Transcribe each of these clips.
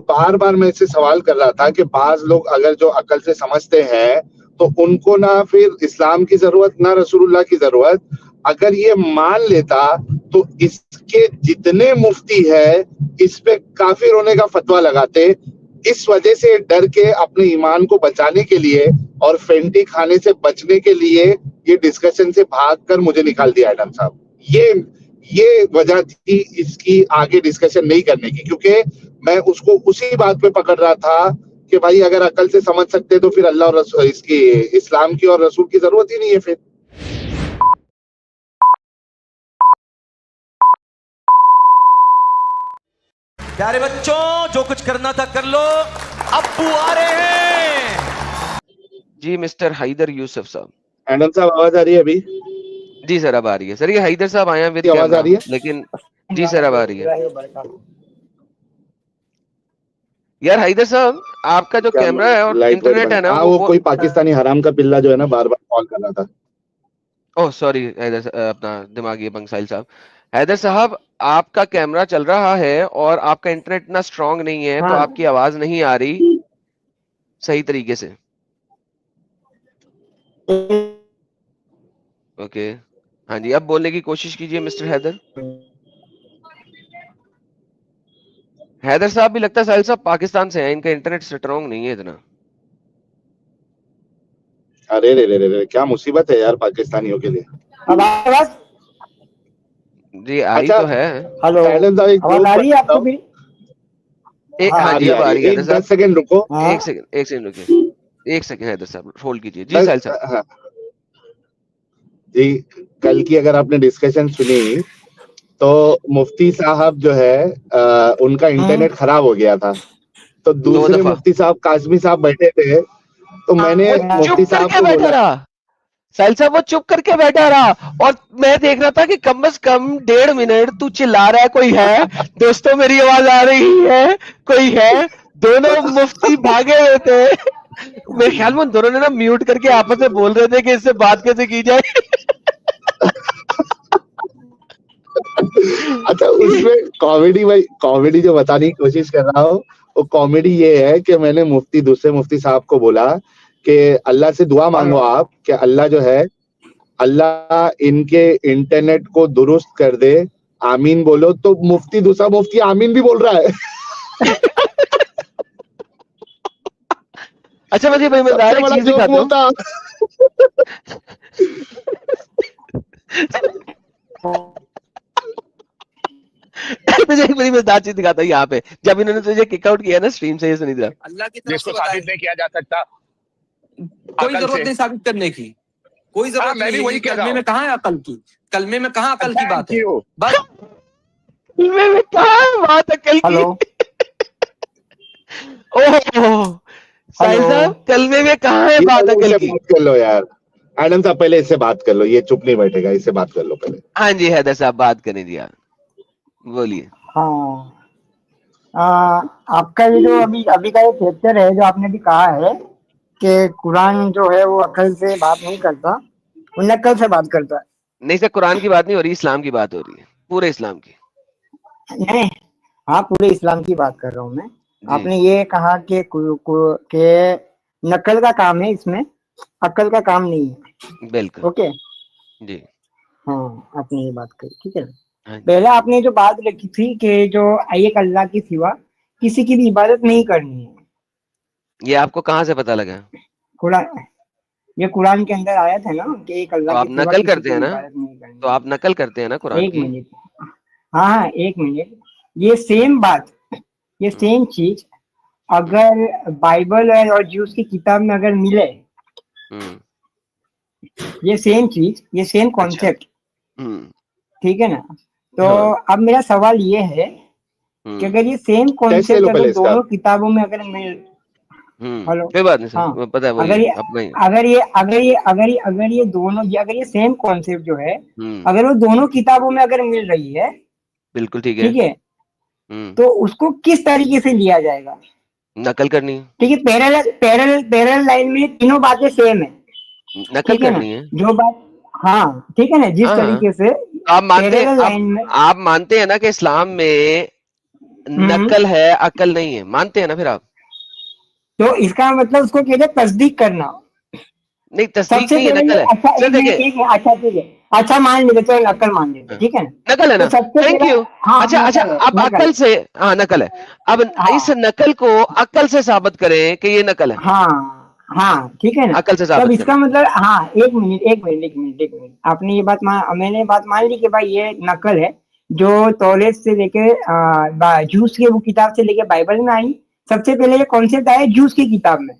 बार बार मैं इससे सवाल कर रहा था कि बाज लोग अगर जो अकल से समझते हैं तो उनको ना फिर इस्लाम की जरूरत ना रसूलुल्लाह की जरूरत। अगर ये मान लेता तो इसके जितने मुफ्ती है इस पे काफिर होने का फतवा लगाते। इस वजह से डर के अपने ईमान को बचाने के लिए और फेंटी खाने से बचने के लिए ये डिस्कशन से भागकर मुझे निकाल दिया एडम साहब। ये वजह थी इसकी आगे डिस्कशन नहीं करने की, क्योंकि मैं उसको उसी बात पे पकड़ रहा था कि भाई अगर अकल से समझ सकते तो फिर अल्लाह और इसकी इस्लाम की और रसूल की जरूरत ही नहीं है फिर। प्यारे बच्चों, जो कुछ करना था कर लो, अब्बू आ रहे हैं। जी मिस्टर हैदर यूसुफ साहब। एडम साहब आवाज आ रही है अभी? जी सर अब आ रही है सर। ये हैदर साहब आए हैं विद आवाज आ रही है? लेकिन जी सर अब आ रही है। यार हैदर साहब, आपका जो कैमरा है और इंटरनेट है ना, वो कोई पाकिस्तानी हराम का पिल्ला जो है ना बार बार कॉल कर रहा था। ओह सॉरी हैदर, अपना दिमागी बंसाइल साहब। हैदर साहब, आपका कैमरा चल रहा है और आपका इंटरनेट इतना स्ट्रांग नहीं है, तो आपकी आवाज नहीं आ रही सही तरीके से। ओके, हाँ जी, अब बोलने की कोशिश कीजिए मिस्टर हैदर। हैदर साहब भी लगता है साहिल साहब पाकिस्तान से हैं, इनका इंटरनेट स्ट्रांग नहीं है इतना। अरे रे रे रे, क्या मुसीबत है यार पाकिस्तानियों के लिए। अब आवाज जी आ रही अच्छा, तो है। हेलो, आवाज आ रही है आपको भी? हाँ जी अब आ रही है। 10 सेकंड रुको। एक सेकंड रुकिए, 1 सेकंड हैदर साहब होल्ड कीजिए। जी साहिल साहब। हाँ जी, कल की अगर आपने डिस्कशन सुनी तो मुफ्ती साहब जो है उनका इंटरनेट खराब हो गया था, तो दूसरे मुफ्ती साहब काजमी साहब बैठे थे, तो मैंने मुफ्ती साहब को बोला, साहिल साहब वो चुप करके बैठा रहा और मैं देख रहा था कि कम से कम 1.5 मिनट तू चिल्ला रहा है, कोई है दोस्तों मेरी आवाज आ रही है, कोई है। दोनों मुफ्ती भागे हुए थे। मेरे ख्याल में दोनों ने ना म्यूट करके आपस में बोल रहे थे कि इससे बात कैसे की जाए। अच्छा उसमें कॉमेडी जो बताने की कोशिश कर रहा हूँ, वो कॉमेडी ये है कि मैंने दूसरे मुफ्ती साहब को बोला कि अल्लाह से दुआ मांगो आप कि अल्लाह जो है, अल्लाह इनके इंटरनेट को दुरुस्त कर दे, आमीन बोलो। तो दूसरा मुफ्ती आमीन भी बोल रहा है। अच्छा मुझे भाई मैं चीज दिखाता हूं। तुझे एक बड़ी मजेदार चीज दिखाता हूँ यहाँ पे, जब इन्होंने तुझे किक आउट किया ना स्ट्रीम से, ये सुनी जरा। अल्लाह की तरफ से साबित नहीं किया जा सकता, कोई जरूरत नहीं साबित करने की, कोई जरूरत नहीं। वही कलमे में कहाँ है अकल की? कलमे में कहाँ अकल की बात है? बस कलमे में कहाँ है बात अकल की? ओह साहिल साहब, कलमे में कहाँ है बात अकल की? कर लो यार एडम साहब, पहले इससे बात कर लो, ये चुप नहीं बैठेगा, इससे बात कर लो पहले। हाँ जी हैदर साहब बात करने दिया, बोलिए। हाँ, आपका ये जो अभी का ये चैप्टर है जो आपने भी कहा है कि कुरान जो है वो अकल से बात नहीं करता, वो नकल से बात करता है। नहीं सर, कुरान की बात नहीं हो रही, इस्लाम की बात हो रही है, पूरे इस्लाम की। नहीं, हाँ पूरे इस्लाम की बात कर रहा हूँ मैं। आपने ये कहा कि नकल का काम है इसमें, अकल का काम नहीं है। बिल्कुल ओके जी, हाँ आपने ये बात कही, ठीक है। पहले आपने जो बात रखी थी कि जो एक अल्लाह के सिवा किसी की भी इबादत नहीं करनी है, ये आपको कहाँ से पता लगा? ये कुरान के अंदर आया था ना कि एक अल्लाह के सिवा नकल करते हैं ना, तो आप नकल करते हैं ना कुरान की। एक मिनट, हाँ एक मिनट, ये सेम बात, ये सेम चीज अगर बाइबल और ज्यूस की किताब में अगर मिले, ये सेम चीज, ये सेम कॉन्सेप्ट, ठीक है ना। तो अब मेरा सवाल ये है कि अगर ये सेम कॉन्सेप्ट अगर दोनों किताबों में अगर मिल, हेलो कोई बात नहीं सर, हाँ, पता है अगर ये दोनों, अगर ये सेम कॉन्सेप्ट जो है अगर वो दोनों किताबों में अगर मिल रही है, बिल्कुल ठीक है, ठीक है, तो उसको किस तरीके से लिया जाएगा? नकल करनी है, ठीक है। पैरेलल लाइन में तीनों बातें सेम है, नकल करनी है जो बात, हाँ ठीक है ना, जिस तरीके से आप मानते हैं ना कि इस्लाम में नकल है, अकल नहीं है, मानते हैं ना फिर आप? तो इसका मतलब उसको कहते हैं तस्दीक करना। नहीं, तस्दीक नहीं है, नकल है। अच्छा देखिए, अच्छा ठीक है, अच्छा मान लेते तो नकल मान लेते, ठीक है ना, नकल है ना, तो सबसे थैंक पहला यू। हाँ अच्छा अच्छा, अब अकल से, हाँ नकल है, अब इस नकल को अकल से साबित करें कि ये नकल है। हाँ ठीक है ना, अकल से तब साबित इसका करें। मतलब हाँ, एक मिनट आपने ये बात मैंने बात मान ली कि भाई ये नकल है, जो तौरेत से लेके जूस के वो किताब से लेके बाइबल में आई। सबसे पहले ये कॉन्सेप्ट आया जूस की किताब में,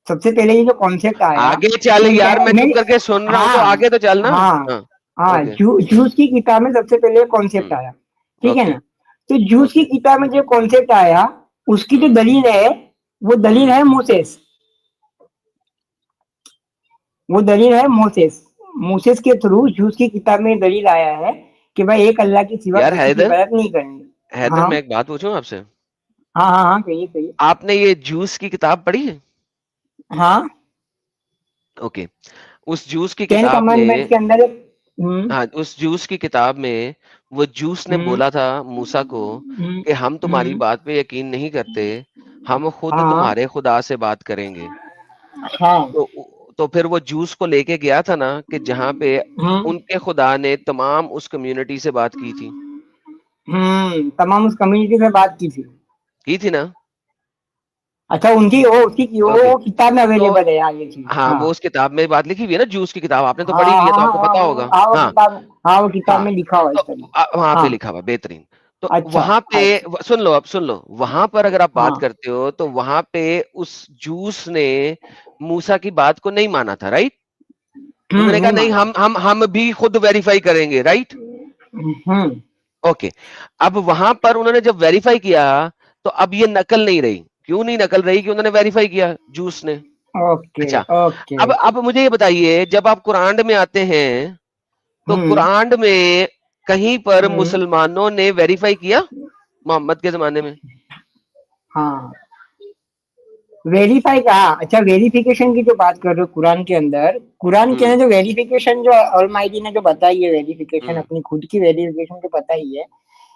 सबसे पहले ये जो कॉन्सेप्ट आया। आगे चल यार, मैं चुप करके सुन रहा हूँ, तो आगे तो चल ना। हाँ जूस की किताब में सबसे पहले कॉन्सेप्ट आया, ठीक है ना। तो जूस की किताब में जो कॉन्सेप्ट आया, उसकी जो दलील है, वो दलील है मोसेस। वो दलील है मोसेस के थ्रू जूस की किताब में दलील आया है कि भाई एक अल्लाह की सिवा यार किसी की इबादत नहीं करनी। हैदर, मैं एक बात पूछूं आपसे? हाँ कहिए। आपने ये जूस की किताब पढ़ी है? हाँ, ओके। उस जूस की 10 किताब कमांडमेंट्स में, के अंदर हाँ, उस जूस की किताब में वो जूस ने बोला था मूसा को कि हम तुम्हारी बात पे यकीन नहीं करते, हम खुद तुम्हारे खुदा से बात करेंगे। तो फिर वो जूस को लेके गया था ना, कि जहाँ पे उनके खुदा ने तमाम उस कम्युनिटी से बात की थी। तमाम उस कम्युनिटी से बात की थी ना। अच्छा, उसकी वो किताब में अवेलेबल है यार ये चीज। हाँ, वो उस किताब में बात लिखी हुई है ना, जूस की किताब, आपने तो पढ़ी हुई है, तो आपको पता होगा। वो किताब में लिखा हुआ है, वहां पे लिखा हुआ, बेहतरीन। तो अच्छा, वहां पे सुन लो, अब सुन लो, वहां पर अगर आप बात करते हो, तो वहां पे उस जूस ने मूसा की बात को नहीं माना था, राइट? उन्होंने कहा नहीं, हम भी खुद वेरीफाई करेंगे, राइट? ओके। अब वहां पर उन्होंने जब वेरीफाई किया, तो अब ये नकल नहीं रही। क्यों नहीं नकल रही? कि उन्होंने वेरीफाई किया जूस ने। अच्छा, अब मुझे ये बताइए, जब आप कुरान में आते हैं, तो कुरान में कहीं पर मुसलमानों ने वेरीफाई किया मोहम्मद के जमाने में? हाँ, वेरीफाई का। अच्छा, वेरिफिकेशन की जो बात कर रहे हो, कुरान के अंदर जो वेरिफिकेशन जो ऑलमाइटी ने जो बताई है, वेरिफिकेशन अपनी खुद की वेरिफिकेशन जो बताई है,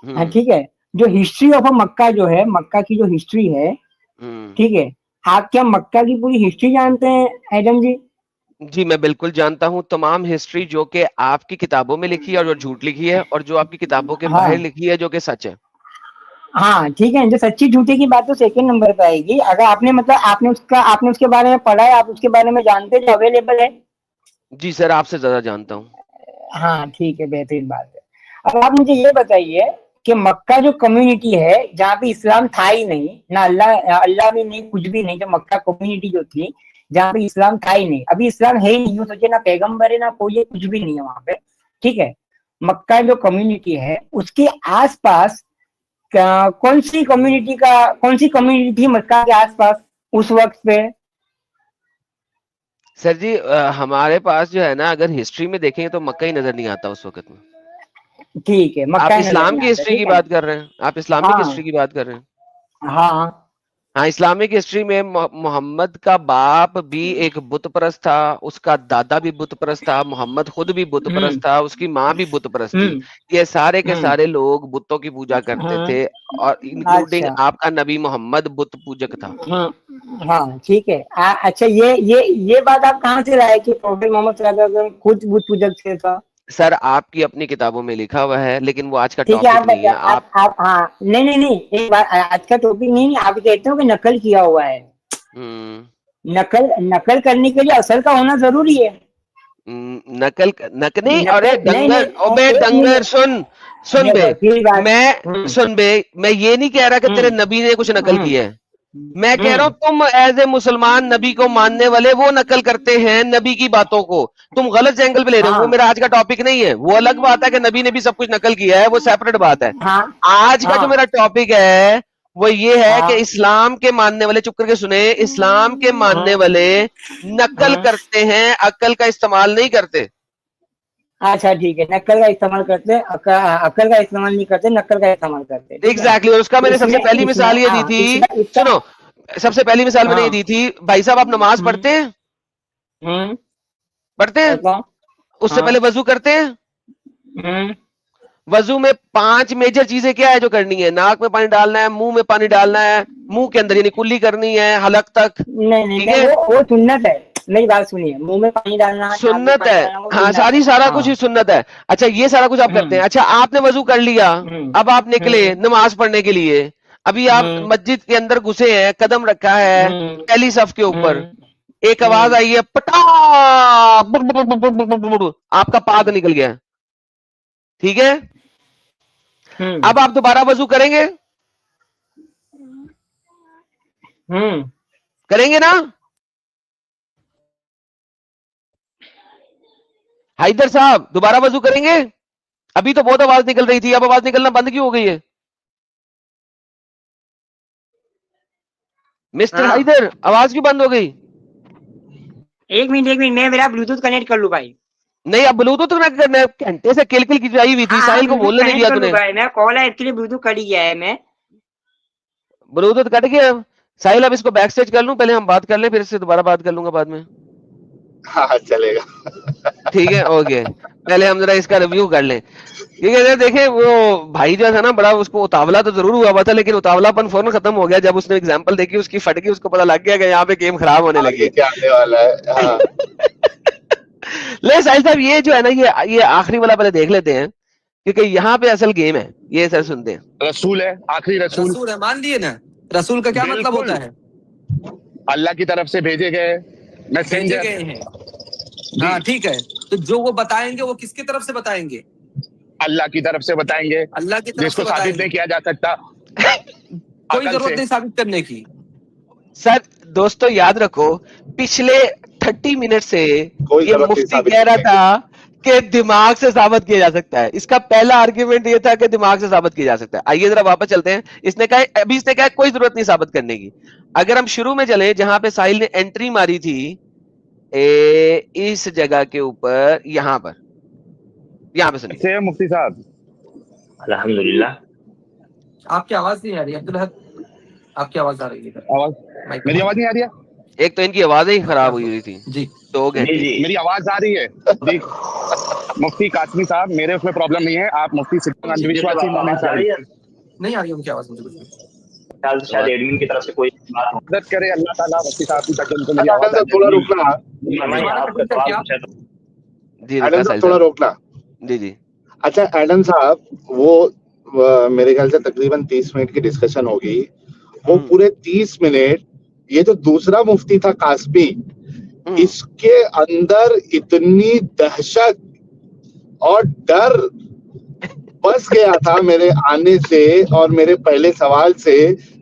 हाँ ठीक है, जो हिस्ट्री ऑफ मक्का जो है, मक्का की जो हिस्ट्री है, ठीक है, आप क्या मक्का की पूरी हिस्ट्री जानते हैं एडम जी? जी, मैं बिल्कुल जानता हूँ तमाम हिस्ट्री, जो कि आपकी किताबों में लिखी है और जो झूठ लिखी है, और जो आपकी किताबों के बाहर लिखी है जो कि सच है। हाँ ठीक है, जो सच्ची झूठी की बात तो सेकंड नंबर पे आएगी। अगर आपने उसके बारे में पढ़ा है, आप उसके बारे में जानते हैं, जो अवेलेबल है। जी सर, आपसे ज्यादा जानता हूँ। हाँ ठीक है, बेहतरीन बात है। अब आप मुझे ये बताइए कि मक्का जो कम्युनिटी है, जहाँ पे इस्लाम था ही नहीं ना, अल्लाह भी नहीं, कुछ भी नहीं, जो मक्का कम्युनिटी जो थी, जहाँ पे इस्लाम था ही नहीं, अभी इस्लाम है ही नहीं, यूँ सोचिए, ना पैगंबर है ना कोई, कुछ भी नहीं है वहां पे, ठीक है। मक्का जो कम्युनिटी है, उसके आसपास कौन सी कम्युनिटी थी मक्का के आसपास उस वक्त पे? सर जी, हमारे पास जो है ना, अगर हिस्ट्री में देखेंगे तो मक्का ही नजर नहीं आता उस वक्त में। ठीक है, आप इस्लाम की हिस्ट्री की बात कर रहे हैं, आप इस्लामिक हिस्ट्री की बात कर रहे हैं। हाँ, इस्लामिक हिस्ट्री में मोहम्मद का बाप भी एक बुत परस्त था, उसका दादा भी बुत परस्त था, मोहम्मद खुद भी बुत परस्त था, उसकी माँ भी बुत परस्त थी। ये सारे के सारे लोग बुतों की पूजा करते थे, और इंक्लूडिंग आपका नबी मोहम्मद बुत पूजक था। हाँ ठीक है। अच्छा, ये बात आप कहाँ से लाए कि प्रॉफेट मोहम्मद सल्लल्लाहु अलैहि वसल्लम खुद बुत पूजक से था? सर, आपकी अपनी किताबों में लिखा हुआ है, लेकिन वो आज का ठीक है, टॉपिक नहीं है। आप हाँ, नहीं, एक बात, आज का टॉपिक नहीं, आप कहते हो कि नकल किया हुआ है। नकल करने के लिए असल का होना जरूरी है। नकल नहीं, अरे डंगर, ओबे डंगर, सुन बे, मैं ये नहीं कह रहा कि तेरे नबी ने कुछ नकल किया है। मैं कह रहा हूँ, तुम एज ए मुसलमान नबी को मानने वाले वो नकल करते हैं नबी की बातों को, तुम गलत एंगल पे ले रहे हो। वो मेरा आज का टॉपिक नहीं है। वो अलग बात है कि नबी ने भी सब कुछ नकल किया है, वो सेपरेट बात है। आज का जो मेरा टॉपिक है वो ये है कि इस्लाम के मानने वाले, चुप करके सुने, इस्लाम के मानने वाले नकल करते हैं, अकल का इस्तेमाल नहीं करते। अच्छा ठीक है, नकल का इस्तेमाल करते, अकल का इस्तेमाल नहीं करते, नकल का इस्तेमाल करते। एग्जैक्टली। और उसका मैंने सबसे पहली मिसाल ये दी थी, सुनो, सबसे पहली मिसाल मैंने ये दी थी, भाई साहब आप नमाज पढ़ते हैं? पढ़ते हैं? उससे पहले वजू करते हैं? वजू में 5 मेजर चीजें क्या है जो करनी है? नाक में पानी डालना है, मुंह में पानी डालना है, मुंह के अंदर यानी कुल्ली करनी है, हलक तक। नहीं, वो सुन्नत है। मेरी बात सुनिए, मुंह में पानी डालना सुन्नत है। हाँ, सारा कुछ ही सुन्नत है। अच्छा, ये सारा कुछ आप करते हैं। अच्छा, आपने वजू कर लिया, अब आप निकले नमाज पढ़ने के लिए। अभी आप मस्जिद के अंदर घुसे हैं, कदम रखा है पहली सफ के ऊपर, एक आवाज आई है पटा, आपका पाद निकल गया, ठीक है? अब आप दोबारा वजू करेंगे? करेंगे ना? हैदर साहब, दोबारा वजू करेंगे? अभी तो बहुत आवाज निकल रही थी, अब आवाज निकलना बंद क्यों हो गई है? मिस्टर हैदर, आवाज क्यों बंद हो गई? एक मिनट, मैं मेरा ब्लूटूथ कनेक्ट कर लूं भाई। नहीं, अब ब्लूटूथ कनेक्ट करना है। घंटे से किलकिल खिंचाई हुई थी, साहिल को बोलने नहीं दिया तूने। मैं कॉल है इसके लिए ब्लूटूथ कट गया है। मैं ब्लूटूथ कट गया। साहिल, अब इसको बैक स्टेज कर लूं, पहले हम बात कर लें, फिर इससे दोबारा बात कर लूंगा बाद में। हाँ, चलेगा। ठीक है, ओके। पहले हम जरा इसका रिव्यू कर लें। ठीक है, देखे वो भाई जो था ना, बड़ा उसको उतावला तो जरूर हुआ था, लेकिन उतावलापन फौरन खत्म हो गया जब उसने एग्जांपल देखी, उसकी फट गई, उसको पता लग गया कि यहाँ पे गेम खराब होने लगी। क्या आने वाला है। हाँ। ले साहिल साहब, ये जो है ना, ये आखिरी वाला पहले देख लेते हैं, क्योंकि यहाँ पे असल गेम है। ये सर सुनते हैं। रसूल है, आखिरी रसूल है, मान लिए ना। रसूल का क्या मतलब होता है? अल्लाह की तरफ से भेजे गए मैसेंजर हैं। हाँ, ठीक है। तो जो वो बताएंगे वो किसकी तरफ से बताएंगे? अल्लाह की तरफ से बताएंगे, अल्लाह की तरफ जिसको साबित नहीं किया जा सकता। कोई जरूरत नहीं साबित करने की। सर दोस्तों, याद रखो, पिछले 30 मिनट से ये मुफ्ती कह रहा था कि दिमाग से साबित किया जा सकता है। इसका पहला आर्ग्यूमेंट ये था कि दिमाग से साबित किया जा सकता है। आइए जरा वापस चलते हैं। इसने कहा कोई जरूरत नहीं साबित करने की। अगर हम शुरू में चले, जहां पे साहिल ने एंट्री मारी थी, इस जगह के ऊपर, यहाँ पे सुनिए। मुफ्ती साहब, अल्हम्दुलिल्लाह। आपकी आवाज नहीं आ रही अब्दुल हक, आपकी आवाज आ रही है। मेरी आवाज नहीं आ रही है? एक तो इनकी आवाज ही खराब हुई थी जी, तो मेरी आवाज आ रही है जी। मुफ्ती कासमी साहब, मेरे उसमें प्रॉब्लम नहीं है। आप मुफ्ती अंधविश्वासी नहीं आ रही उनकी आवाज मुझे कुछ। शायद एडमिन की तरफ से कोई मदद करे अल्लाह ताला मुफ्ती साहब की, थोड़ा रुकना जी, थोड़ा रोकना। जी। अच्छा एडम साहब, वो मेरे ख्याल से तकरीबन 30 मिनट की डिस्कशन होगी। वो पूरे 30 मिनट ये जो दूसरा मुफ्ती था कासमी, इसके अंदर इतनी दहशत और डर बस गया था मेरे आने से और मेरे पहले सवाल से,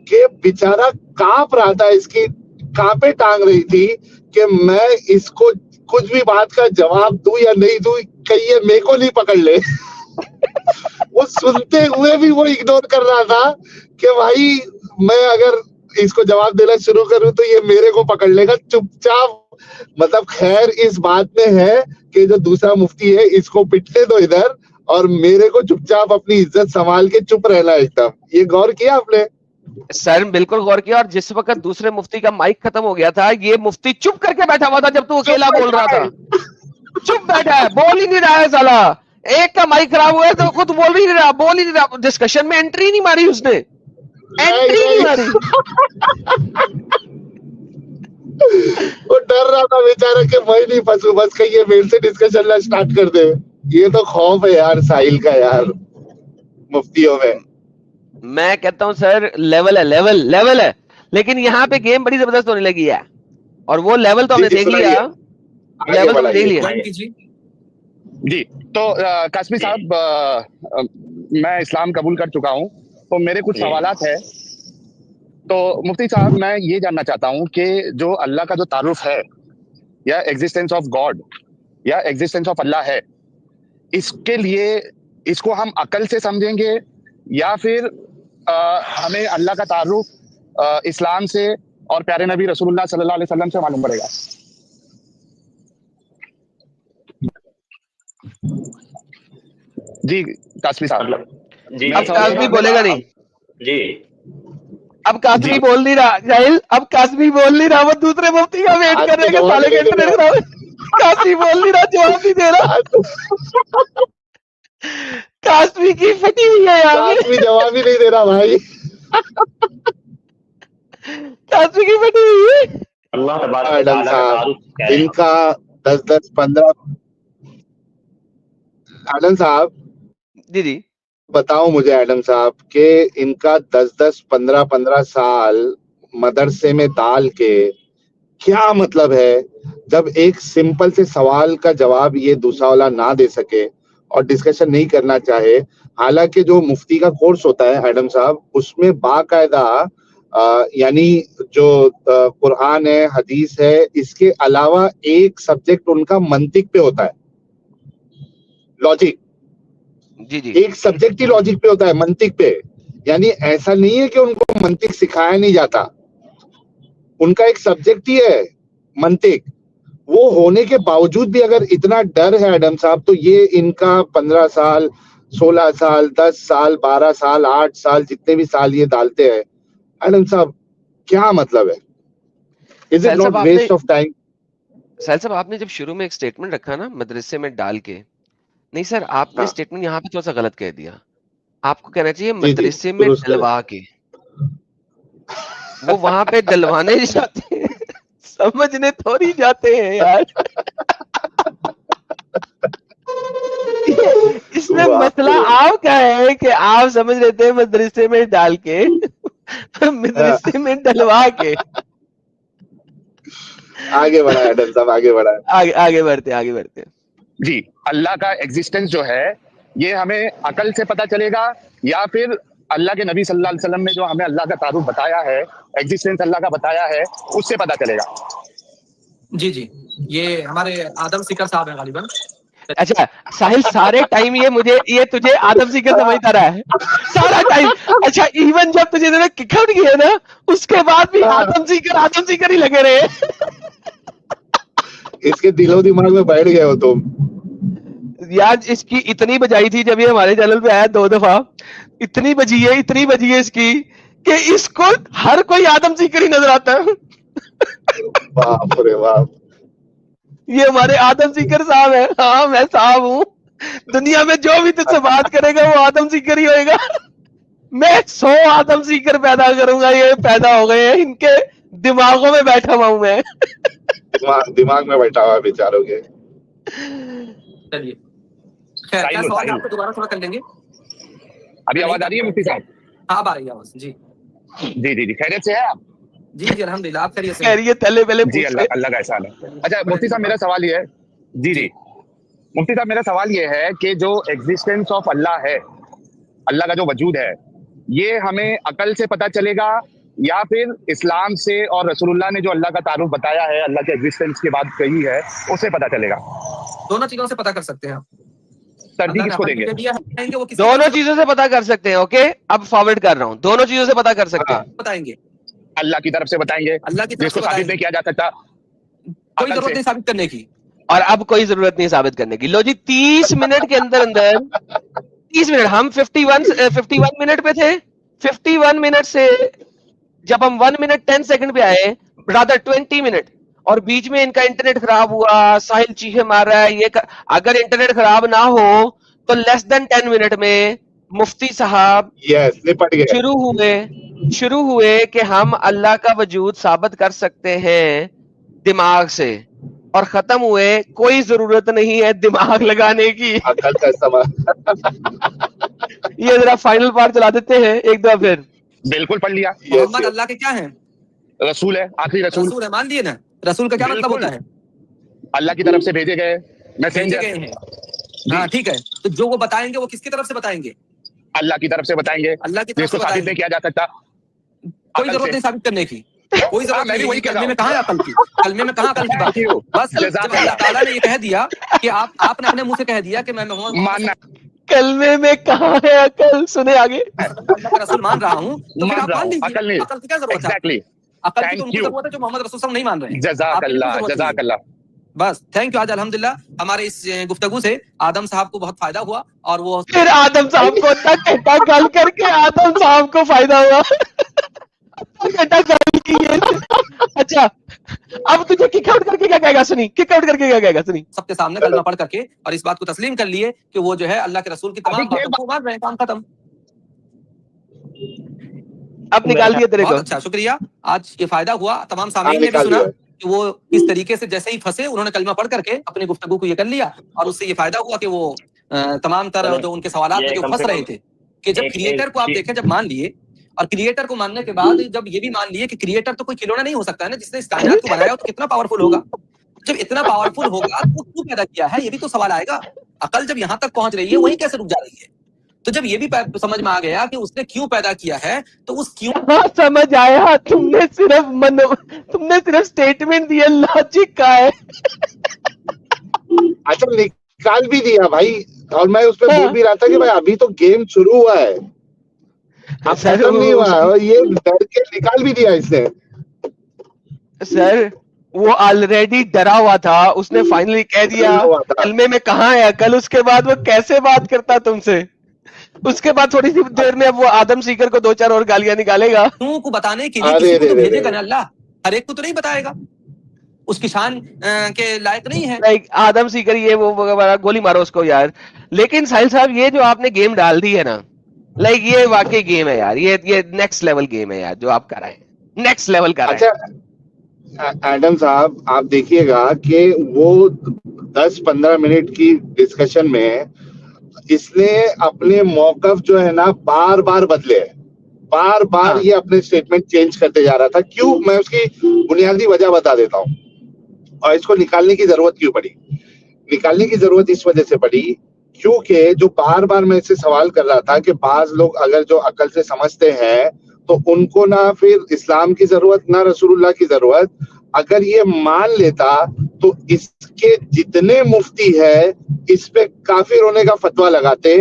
कि बेचारा कांप रहा था, इसकी कांपे टांग रही थी कि मैं इसको कुछ भी बात का जवाब दूं या नहीं दूं, कहीं ये मेरे को नहीं पकड़ ले। वो सुनते हुए भी वो इग्नोर कर रहा था कि भाई मैं अगर इसको जवाब देना शुरू करूं तो ये मेरे को पकड़ लेगा। चुपचाप, मतलब खैर इस बात में है कि जो दूसरा मुफ्ती है इसको पिटने दो इधर, और मेरे को चुपचाप अपनी इज्जत संभाल के चुप रहना एकदम। ये गौर किया आपने? सर बिल्कुल गौर किया। और जिस वक्त दूसरे मुफ्ती का माइक खत्म हो गया था, ये मुफ्ती चुप करके बैठा हुआ था जब तू अकेला बोल रहा था। चुप बैठा है, बोल ही नहीं रहा है साला। एक का माइक खराब हुआ है तो खुद बोल ही नहीं रहा, डिस्कशन में एंट्री नहीं मारी उसने, एंट्री नहीं मारी। वो डर रहा था बेचारा कि मैं नहीं फंसू, बस कहीं ये मेरे से डिस्कशन ना स्टार्ट कर दे। ये तो खौफ है यार साहिल का, यार मुफ्तियों में। मैं कहता हूं सर, लेवल है, लेकिन यहाँ पे गेम बड़ी जबरदस्त होने लगी है, और वो लेवल तो हमने देख लिया। लेवल तो देख लिया जी। तो कासमी साहब, मैं इस्लाम कबूल कर चुका हूँ, तो मेरे कुछ सवालात है। तो मुफ्ती साहब, मैं ये जानना चाहता हूँ कि जो अल्लाह का जो तारुफ है, या एग्जिस्टेंस ऑफ गॉड या एग्जिस्टेंस ऑफ अल्लाह है, इसके लिए इसको हम अकल से समझेंगे या फिर हमें अल्लाह का तारुफ इस्लाम से और प्यारे नबी रसूलुल्लाह सल्लल्लाहु अलैहि वसल्लम से मालूम पड़ेगा? जी कासमी साहब। जी, अब कासमी बोलेगा नहीं जी। अब कासमी बोल नहीं रहा जाहिल, अब कासमी बोल नहीं रहा, वो दूसरे मुफ्ती का वेट कर रहे हैं साले के इंटरनेट। कासमी बोल नहीं रहा, जवाब नहीं दे रहा। कास्मी की फटी हुई है यहाँ कास्मी जवाब ही नहीं दे रहा भाई। कास्मी की फटी हुई है। अल्लाह तबारक व एडम तआला का साहब तारुफ कह रहे हैं। इनका 10-10-15 एडम साहब दीदी बताओ मुझे एडम साहब के इनका 10-10 15-15 साल मदरसे में डाल के क्या मतलब है जब एक सिंपल से सवाल का जवाब ये दूसरा वाला ना दे सके और डिस्कशन नहीं करना चाहे। हालांकि जो मुफ्ती का कोर्स होता है एडम साहब उसमें बाकायदा यानी जो कुरान है हदीस है इसके अलावा एक सब्जेक्ट उनका मंतिक पे होता है, लॉजिक। जी जी एक सब्जेक्ट ही लॉजिक पे होता है, मंतिक पे। यानी ऐसा नहीं है कि उनको मंतिक सिखाया नहीं जाता, उनका एक सब्जेक्ट ही है मंतिक। वो होने के बावजूद भी अगर इतना डर है एडम साहब तो ये इनका 15 साल 16 साल 10 साल 12 साल 8 साल जितने भी साल ये डालते हैं एडम साहब क्या मतलब है? इज इट साहिल नॉट साहब, वेस्ट ऑफ टाइम? साहिल साहब आपने जब शुरू में एक स्टेटमेंट रखा ना मदरसे में डाल के, नहीं सर आपने हाँ। स्टेटमेंट यहाँ पे थोड़ा सा गलत कह दिया। आपको कहना चाहिए जी, जी, मदरसे में दुरुस्त करें। डलवा के। वो वहां पे डलवाने जाते हैं, समझने थोड़ी जाते हैं यार। इसमें वाह। मसला आपका है कि आप समझ रहे थे मदरसे में डाल के, मदरसे में डलवा के। आगे बढ़ा एडम साहब, आगे बढ़ा। आगे बढ़ते। जी, अल्लाह का एग्जिस्टेंस जो है ये हमें अकल से पता चलेगा या फिर अल्लाह के नबी सल्लल्लाहु अलैहि वसल्लम ने जो हमें अल्लाह का तारुफ बताया है, एग्जिस्टेंस अल्लाह का बताया है, उससे पता चलेगा। जी जी, ये हमारे आदम सीकर साहब हैं गालिबन। अच्छा साहिल, सारे टाइम ये तुझे आदम सीकर समझता रहा है सारा टाइम। अच्छा इवन जब तुझे इन्होंने किक आउट किया ना उसके बाद भी आदम सीकर ही लगे रहे। इसके दिलो दिमाग में बैठ गए हो तुम। यार इसकी इतनी बजाई थी जब ये हमारे चैनल पे आया 2 दफा, इतनी बजी है इसकी कि इसको हर कोई आदम सीकर ही नजर आता है। बाप रे बाप। ये हमारे आदम सीकर साहब है। हाँ मैं साहब हूँ, दुनिया में जो भी तुझसे बात करेगा वो आदम सीकर ही होएगा। मैं 100 आदम सीकर पैदा करूंगा, ये पैदा हो गए हैं, इनके दिमागों में बैठा हुआ हूं मैं। दिमाग में बैठा हुआ बेचारों के। चलिए खैर, क्या सवाल है आपको दोबारा थोड़ा कर लेंगे। अभी आवाज आ रही है मुफ्ती साहब? हाँ अब आ रही है आवाज। जी जी, खैरियत से है आप? जी जी अल्हम्दुलिल्लाह, आप खैरियत से? खैरियत पहले जी, अल्लाह का एहसान है। अच्छा मुफ्ती साहब मेरा सवाल ये है, जी मुफ्ती साहब मेरा सवाल ये है कि जो एग्जिस्टेंस ऑफ अल्लाह है, अल्लाह का जो वजूद है, ये हमें अकल से पता चलेगा या फिर इस्लाम से और रसूलुल्लाह ने जो अल्लाह का तारुफ बताया है, अल्लाह के एग्जिस्टेंस की बात कही है, उससे पता चलेगा? दोनों चीजों से पता कर सकते हैं आप। तरजीह किसको देंगे? दोनों चीजों से पता कर सकते हैं। ओके अब फॉरवर्ड कर रहा हूँ, दोनों चीजों से पता कर सकते हैं। बताएंगे अल्लाह की तरफ से बताएंगे, अल्लाह की तरफ जिसको से साबित नहीं बताएंगे। किया जा सकता, कोई जरूरत नहीं साबित करने की। और अब कोई जरूरत नहीं साबित करने की। लो जी 30 मिनट के अंदर 30 मिनट, हम 51 मिनट पे थे। 51 मिनट से जब हम 1 मिनट 10 सेकंड पे आए, रादर 20 मिनट, और बीच में इनका इंटरनेट खराब हुआ, साहिल चीखे मार रहा है, अगर इंटरनेट खराब ना हो तो लेस देन 10 मिनट में मुफ्ती साहब निपट गए। शुरू हुए कि हम अल्लाह का वजूद साबित कर सकते हैं दिमाग से, और खत्म हुए कोई जरूरत नहीं है दिमाग लगाने की। अकल का इस्तेमाल। ये जरा फाइनल पार्ट चला देते हैं एक दफा फिर। बिल्कुल पढ़ लिया। मोहम्मद अल्लाह के क्या है? रसूल है, आखिरी रसूल है, मान लिए ना। रसूल का क्या मतलब होता है? अल्लाह की तरफ से भेजे गए मैसेंजर हैं। हाँ ठीक है, तो जो वो बताएंगे वो किसकी तरफ से बताएंगे? अल्लाह की तरफ से बताएंगे, अल्लाह की तरफ से साबित नहीं किया जा सकता। कोई जरूरत नहीं साबित करने की, कोई जरूरत नहीं। वही कलमे में कहाँ है अकल की? कलमे में कहाँ अकल की बात है? बस जब अल्लाह ताला ने ये कह दिया कि आपने अपने मुंह से कह दिया कि मैं मानना, कलमे में कहाँ है अकल? सुने आगे। अल्लाह का रसूल मान रहा हूँ तो फिर आप मान लीजिए। अकल नहीं, अकल की क्या जरूरत है? एग्जैक्टली, अकल की तो उनको जरूरत है जो मोहम्मद रसूल नहीं मान रहे हैं। जज़ाकल्लाह। बस थैंक यू। आज अल्हम्दुलिल्लाह हमारे इस गुफ्तगू से आदम साहब को बहुत फायदा हुआ, और वो फिर आदम साहब को इतना गल करके आदम साहब को फायदा हुआ। गल की। अच्छा अब तुझे किक आउट करके क्या कहेगा सुनी, किक आउट करके क्या कहेगा सुनी। सबके सामने कलमा पढ़ करके और इस बात को तस्लीम कर लिए कि वो जो है अल्लाह के रसूल की तमाम बातों को मान रहे हैं, काम खत्म। अब निकाल दिया तेरे को। बहुत अच्छा, शुक्रिया। आज ये फायदा हुआ, तमाम सामीन ने भी सुना कि वो इस तरीके से जैसे ही फंसे उन्होंने कलमा पढ़ करके अपनी गुफ्तगू को ये कर लिया, और उससे ये फायदा हुआ कि वो तमाम तरह जो उनके सवालात में जो फंस रहे थे, कि जब क्रिएटर को आप देखें, जब मान लिए, और क्रिएटर को मानने के बाद जब ये भी मान लिए कि क्रिएटर तो कोई खिलौना नहीं हो सकता है ना, जिसने इस कायनात को बनाया हो तो कितना पावरफुल होगा। जब इतना पावरफुल होगा तो क्यों पैदा किया है, ये भी तो सवाल आएगा। अकल जब यहाँ तक पहुंच रही है, वहीं कैसे रुक जा रही है? तो जब ये भी समझ में आ गया कि उसने क्यों पैदा किया है, तो उस क्यों समझ आया। तुमने सिर्फ स्टेटमेंट दिया, लॉजिक का है। अच्छा, निकाल भी दिया भाई, और मैं उस पर बोल भी रहा था कि भाई अभी तो गेम शुरू हुआ है, अब खत्म नहीं हुआ, और ये डर के निकाल भी दिया इसने। सर वो ऑलरेडी डरा हुआ था, उसने फाइनली कह दिया कलमे में कहाँ है अकल। उसके बाद वो कैसे बात करता तुमसे? उसके बाद थोड़ी सी देर में अब वो आदम सीकर को 2-4 और गालियां निकालेगा। क्यों को बताने के लिए किसी को तो भेजेगा ना अल्लाह, हर एक को तो नहीं बताएगा, उसकी शान के लायक नहीं है। लाइक आदम सीकर ये वो गोली मारो उसको यार। लेकिन साहिल साहब ये जो आपने गेम डाल दी है ना, लाइक ये वाकई गेम है यार, ये नेक्स्ट लेवल गेम है यार जो आप कर रहे हैं, नेक्स्ट लेवल कर रहे हैं। अच्छा एडम साहब, आप देखिएगा कि वो 10-15 मिनट की डिस्कशन में इसने अपने मौकफ जो है ना बार बार बदले, बार बार ये अपने स्टेटमेंट चेंज करते जा रहा था। क्यों, मैं उसकी बुनियादी वजह बता देता हूँ। और इसको निकालने की जरूरत क्यों पड़ी? निकालने की जरूरत इस वजह से पड़ी क्योंकि जो बार बार मैं इससे सवाल कर रहा था कि बाज लोग अगर जो अकल से समझते हैं तो उनको ना फिर इस्लाम की जरूरत ना रसूलुल्लाह की जरूरत। अगर ये मान लेता तो इसके जितने मुफ्ती है इस पे काफिर होने का फतवा लगाते।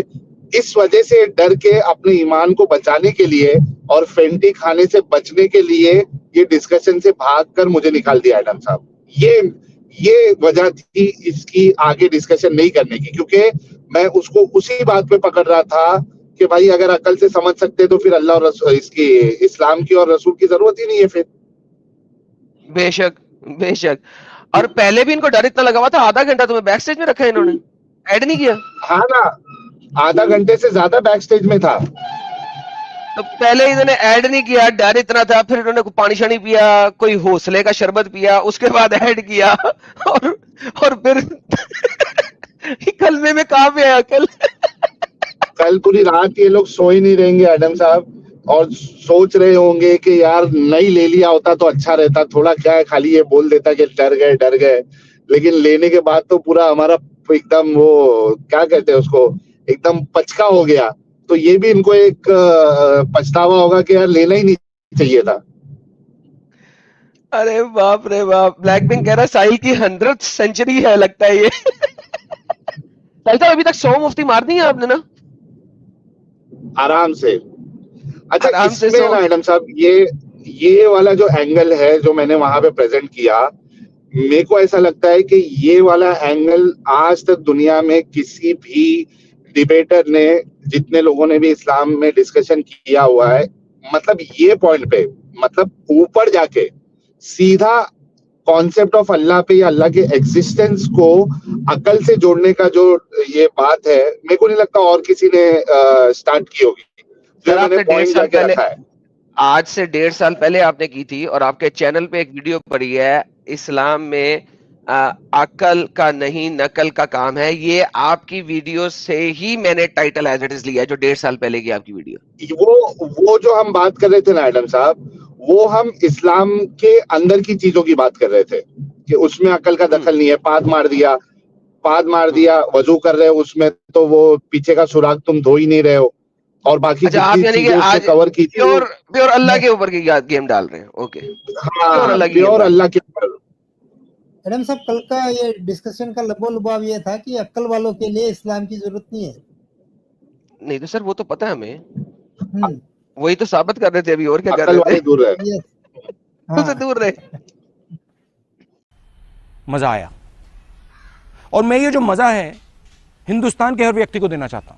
इस वजह से डर के अपने ईमान को बचाने के लिए और फेंटी खाने से बचने के लिए ये डिस्कशन से भागकर मुझे निकाल दिया एडम साहब। ये वजह थी इसकी आगे डिस्कशन नहीं करने की, क्योंकि मैं उसको उसी बात पे पकड़ रहा था कि भाई अगर अकल से समझ सकते तो फिर अल्लाह और इसकी इस्लाम की और रसूल की जरूरत ही नहीं है फिर। बेशक बेशक। और पहले भी इनको डर इतना लगा हुआ था, आधा घंटा तुम्हें बैक स्टेज में रखा है इन्होंने, ऐड नहीं किया। हाँ ना, आधा घंटे से ज्यादा बैक स्टेज में था। तो पहले इन्होंने ऐड नहीं किया, डर इतना था, फिर इन्होंने पानी शानी पिया, कोई हौसले का शरबत पिया, उसके बाद ऐड किया, और फिर कलमे में कहाँ पे है अकल? कल पूरी रात ये लोग सो ही नहीं रहेंगे एडम साहब, और सोच रहे होंगे कि यार नहीं ले लिया होता तो अच्छा रहता, थोड़ा क्या है खाली ये बोल देता कि डर गए, लेकिन लेने के बाद तो पूरा हमारा एकदम वो क्या कहते हैं उसको, एकदम पचका हो गया। तो ये भी इनको एक पछतावा होगा कि यार लेना ही नहीं चाहिए था। अरे बाप रे बाप। ब्लैक पिंक कह रहा है साहिल की 100th सेंचुरी है लगता है ये। साहिल साहब अभी तक 100 मुफ्ती मार दी है आपने ना? आराम से। अच्छा आराम से इसमें ना मैडम साहब ये वाला जो एंगल है जो मैंने वहां पे प्रेजेंट किया, मेरे को ऐसा लगता है कि ये वाला एंगल आज तक दुनिया में किसी भी डिबेटर ने, जितने लोगों ने भी इस्लाम में डिस्कशन किया हुआ है, मतलब ये पॉइंट पे, मतलब ऊपर जाके सीधा कॉन्सेप्ट ऑफ अल्लाह पे या अल्लाह के एग्जिस्टेंस को अकल से जोड़ने का जो ये बात है, मेरे को नहीं लगता और किसी ने स्टार्ट की होगी। आज से 1.5 साल पहले आपने की थी, और आपके चैनल पे एक वीडियो पड़ी है, इस्लाम में अकल का नहीं नकल का काम है। ये आपकी वीडियो से ही मैंने टाइटल एज इट इज लिया, जो 1.5 साल पहले की आपकी वीडियो। वो जो हम बात कर रहे थे ना एडम साहब, वो हम इस्लाम के अंदर की चीजों की बात कर रहे थे कि उसमें अकल का दखल नहीं है। पाद मार दिया, वजू कर रहे हो उसमें तो वो पीछे का सुराग तुम धो ही नहीं रहे हो, और बाकी आप यानी कि आज कवर की प्योर अल्लाह के ऊपर की गेम डाल रहे हैं। ओके, प्योर अल्लाह के ऊपर। मैडम साहब कल का ये डिस्कशन का लबोलुबाव ये था कि अक्ल वालों के लिए इस्लाम की जरूरत नहीं है। नहीं तो सर वो तो पता है हमें, वही तो साबित कर रहे थे अभी, और क्या कर रहे थे? दूर रहे, उससे दूर रहे। मजा आया, और मैं ये जो मजा है हिंदुस्तान के हर व्यक्ति को देना चाहता हूं।